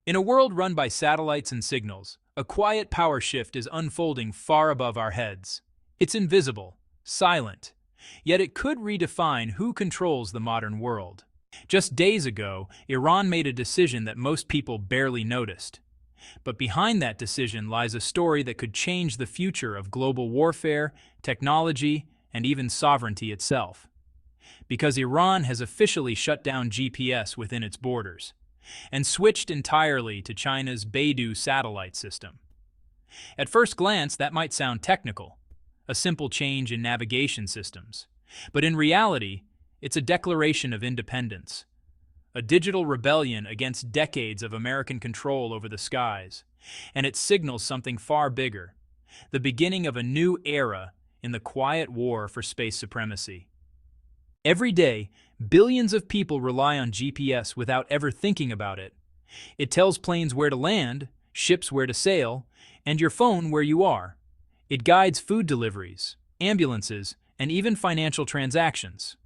In a world run by satellites and signals, a quiet power shift is unfolding far above our heads. It's invisible, silent, yet it could redefine who controls the modern world. Just days ago, Iran made a decision that most people barely noticed. But behind that decision lies a story that could change the future of global warfare, technology, and even sovereignty itself. Because Iran has officially shut down GPS within its borders and switched entirely to China's Beidou satellite system. At first glance, that might sound technical, a simple change in navigation systems. But in reality, it's a declaration of independence, a digital rebellion against decades of American control over the skies, and it signals something far bigger, the beginning of a new era in the quiet war for space supremacy. Every day, billions of people rely on GPS without ever thinking about it. It tells planes where to land, ships where to sail, and your phone where you are. It guides food deliveries, ambulances, and even financial transactions.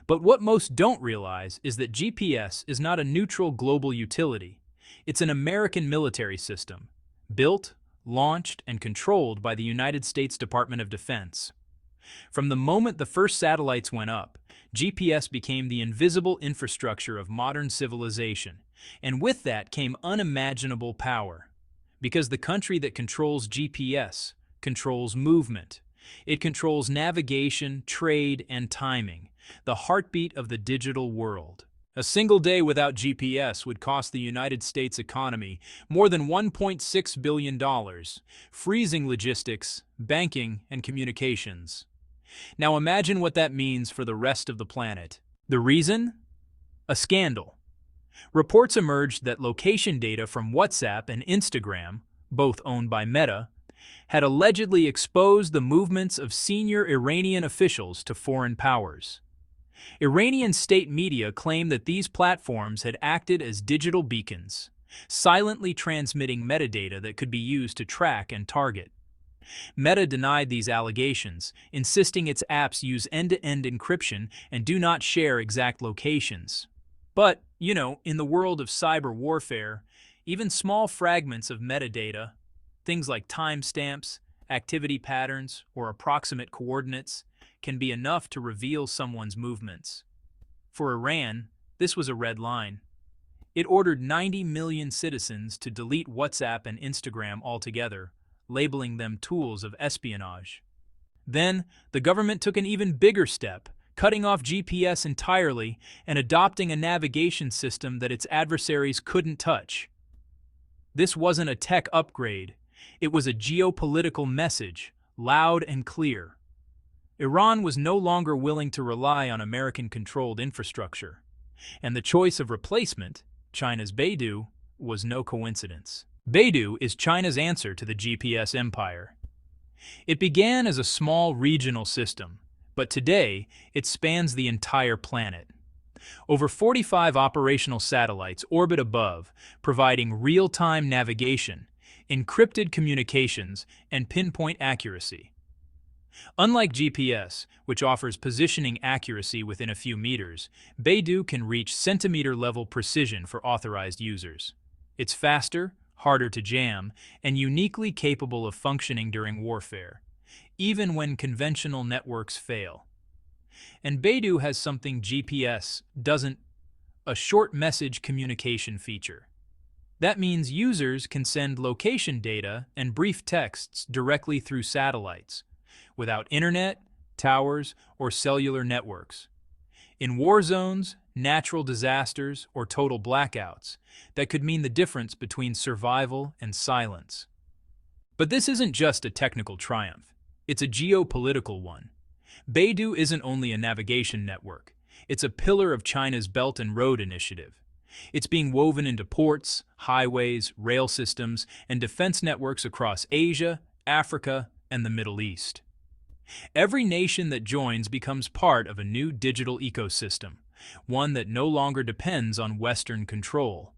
But what most don't realize is that GPS is not a neutral global utility. It's an American military system, built, launched, and controlled by the United States Department of Defense. From the moment the first satellites went up, GPS became the invisible infrastructure of modern civilization, and with that came unimaginable power. Because the country that controls GPS controls movement. It controls navigation, trade, and timing, the heartbeat of the digital world. A single day without GPS would cost the United States economy more than $1.6 billion, freezing logistics, banking, and communications. Now imagine what that means for the rest of the planet. The reason? A scandal. Reports emerged that location data from WhatsApp and Instagram, both owned by Meta, had allegedly exposed the movements of senior Iranian officials to foreign powers. Iranian state media claim that these platforms had acted as digital beacons, silently transmitting metadata that could be used to track and target. Meta denied these allegations, insisting its apps use end-to-end encryption and do not share exact locations. But, in the world of cyber warfare, even small fragments of metadata, things like timestamps, activity patterns, or approximate coordinates, can be enough to reveal someone's movements. For Iran, this was a red line. It ordered 90 million citizens to delete WhatsApp and Instagram altogether, labeling them tools of espionage. Then, the government took an even bigger step, cutting off GPS entirely and adopting a navigation system that its adversaries couldn't touch. This wasn't a tech upgrade. It was a geopolitical message, loud and clear. Iran was no longer willing to rely on American-controlled infrastructure, and the choice of replacement, China's Beidou, was no coincidence. Beidou is China's answer to the GPS empire. It began as a small regional system, but today it spans the entire planet. Over 45 operational satellites orbit above, providing real-time navigation, encrypted communications, and pinpoint accuracy. Unlike GPS, which offers positioning accuracy within a few meters, Beidou can reach centimeter-level precision for authorized users. It's faster, harder to jam, and uniquely capable of functioning during warfare, even when conventional networks fail. And Beidou has something GPS doesn't: a short message communication feature. That means users can send location data and brief texts directly through satellites, without internet, towers, or cellular networks. In war zones, natural disasters, or total blackouts, that could mean the difference between survival and silence. But this isn't just a technical triumph. It's a geopolitical one. Beidou isn't only a navigation network. It's a pillar of China's Belt and Road Initiative. It's being woven into ports, highways, rail systems, and defense networks across Asia, Africa, and the Middle East. Every nation that joins becomes part of a new digital ecosystem, one that no longer depends on Western control.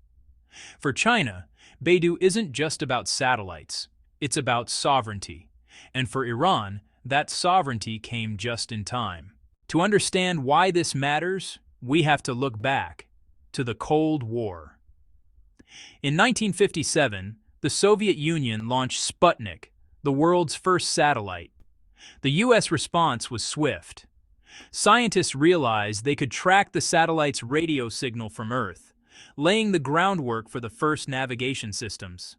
For China, Beidou isn't just about satellites, it's about sovereignty. And for Iran, that sovereignty came just in time. To understand why this matters, we have to look back to the Cold War. In 1957, the Soviet Union launched Sputnik, the world's first satellite. The U.S. response was swift. Scientists realized they could track the satellite's radio signal from Earth, laying the groundwork for the first navigation systems.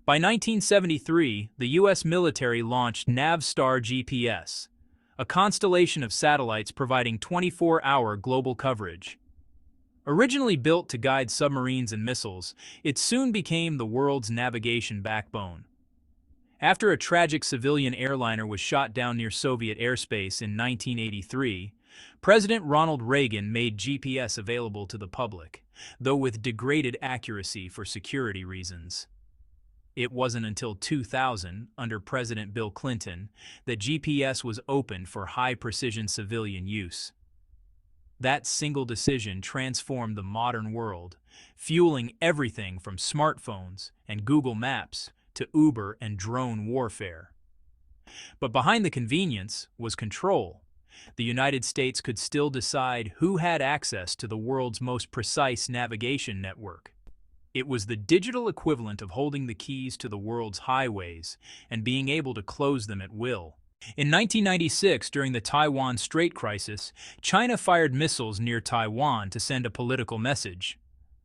By 1973, the U.S. military launched Navstar GPS, a constellation of satellites providing 24-hour global coverage. Originally built to guide submarines and missiles, it soon became the world's navigation backbone. After a tragic civilian airliner was shot down near Soviet airspace in 1983, President Ronald Reagan made GPS available to the public, though with degraded accuracy for security reasons. It wasn't until 2000, under President Bill Clinton, that GPS was opened for high-precision civilian use. That single decision transformed the modern world, fueling everything from smartphones and Google Maps to Uber and drone warfare. But behind the convenience was control. The United States could still decide who had access to the world's most precise navigation network. It was the digital equivalent of holding the keys to the world's highways and being able to close them at will. In 1996, during the Taiwan Strait crisis, China fired missiles near Taiwan to send a political message.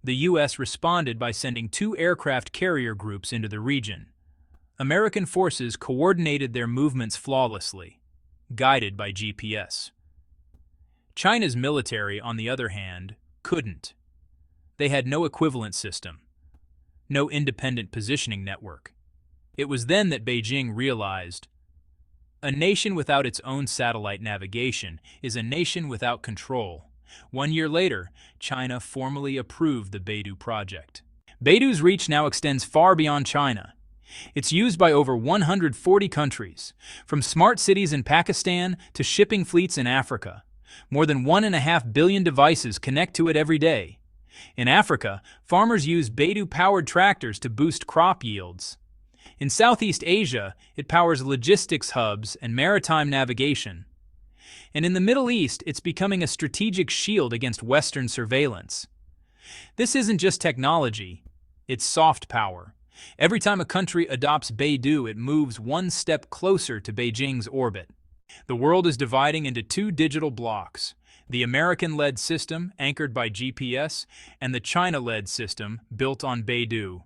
The U.S. responded by sending 2 aircraft carrier groups into the region. American forces coordinated their movements flawlessly, guided by GPS. China's military, on the other hand, couldn't. They had no equivalent system, no independent positioning network. It was then that Beijing realized, a nation without its own satellite navigation is a nation without control. 1 year later, China formally approved the Beidou project. Beidou's reach now extends far beyond China. It's used by over 140 countries, from smart cities in Pakistan to shipping fleets in Africa. More than 1.5 billion devices connect to it every day. In Africa, farmers use Beidou-powered tractors to boost crop yields. In Southeast Asia, it powers logistics hubs and maritime navigation. And in the Middle East, it's becoming a strategic shield against Western surveillance. This isn't just technology, it's soft power. Every time a country adopts Beidou, it moves one step closer to Beijing's orbit. The world is dividing into 2 digital blocks: the American-led system, anchored by GPS, and the China-led system, built on Beidou.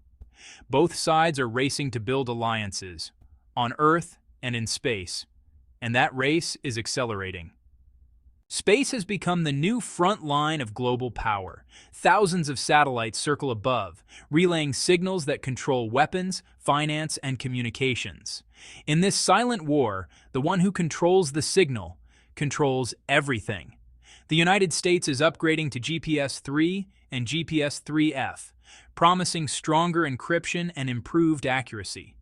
Both sides are racing to build alliances, on Earth and in space, and that race is accelerating. Space has become the new front line of global power. Thousands of satellites circle above, relaying signals that control weapons, finance, and communications. In this silent war, the one who controls the signal controls everything. The United States is upgrading to GPS-3 and GPS-3F, promising stronger encryption and improved accuracy.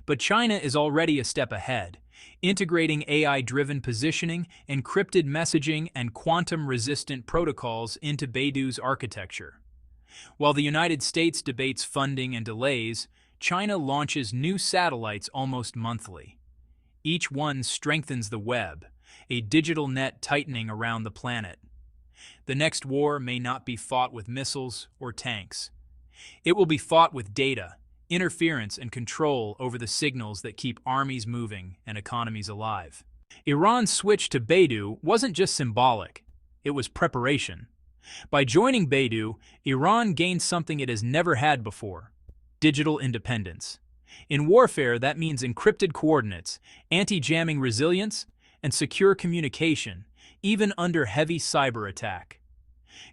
But China is already a step ahead, integrating AI-driven positioning, encrypted messaging, and quantum-resistant protocols into Beidou's architecture. While the United States debates funding and delays, China launches new satellites almost monthly. Each one strengthens the web, a digital net tightening around the planet. The next war may not be fought with missiles or tanks. It will be fought with data, interference, and control over the signals that keep armies moving and economies alive. Iran's switch to Beidou wasn't just symbolic, it was preparation. By joining Beidou, Iran gained something it has never had before: digital independence. In warfare, that means encrypted coordinates, anti-jamming resilience, and secure communication, even under heavy cyber attack.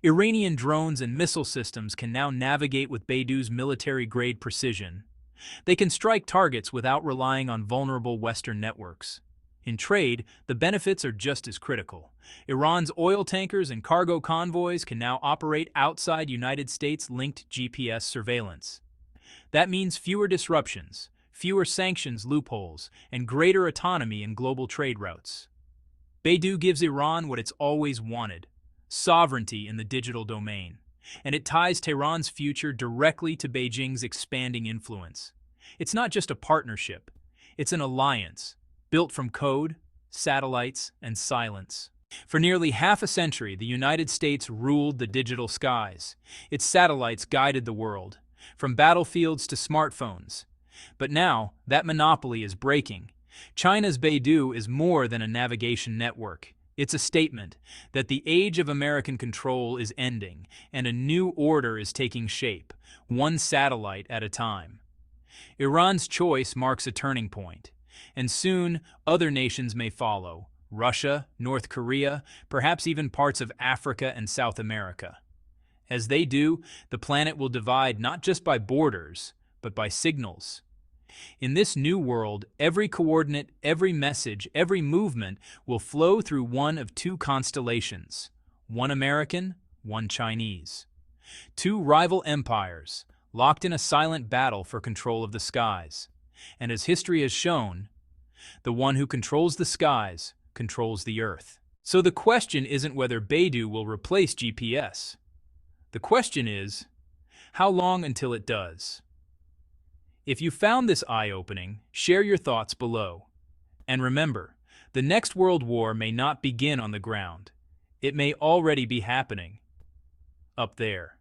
Iranian drones and missile systems can now navigate with Beidou's military-grade precision. They can strike targets without relying on vulnerable Western networks. In trade, the benefits are just as critical. Iran's oil tankers and cargo convoys can now operate outside United States-linked GPS surveillance. That means fewer disruptions, fewer sanctions loopholes, and greater autonomy in global trade routes. Beidou gives Iran what it's always wanted: sovereignty in the digital domain, and it ties Tehran's future directly to Beijing's expanding influence. It's not just a partnership, it's an alliance, built from code, satellites, and silence. For nearly half a century, the United States ruled the digital skies. Its satellites guided the world, from battlefields to smartphones. But now, that monopoly is breaking. China's Beidou is more than a navigation network. It's a statement that the age of American control is ending, and a new order is taking shape, one satellite at a time. Iran's choice marks a turning point, and soon other nations may follow. Russia, North Korea, perhaps even parts of Africa and South America. As they do, the planet will divide not just by borders, but by signals. In this new world, every coordinate, every message, every movement will flow through one of two constellations, one American, one Chinese. Two rival empires, locked in a silent battle for control of the skies. And as history has shown, the one who controls the skies controls the Earth. So the question isn't whether Beidou will replace GPS. The question is, how long until it does? If you found this eye-opening, share your thoughts below. And remember, the next world war may not begin on the ground. It may already be happening up there.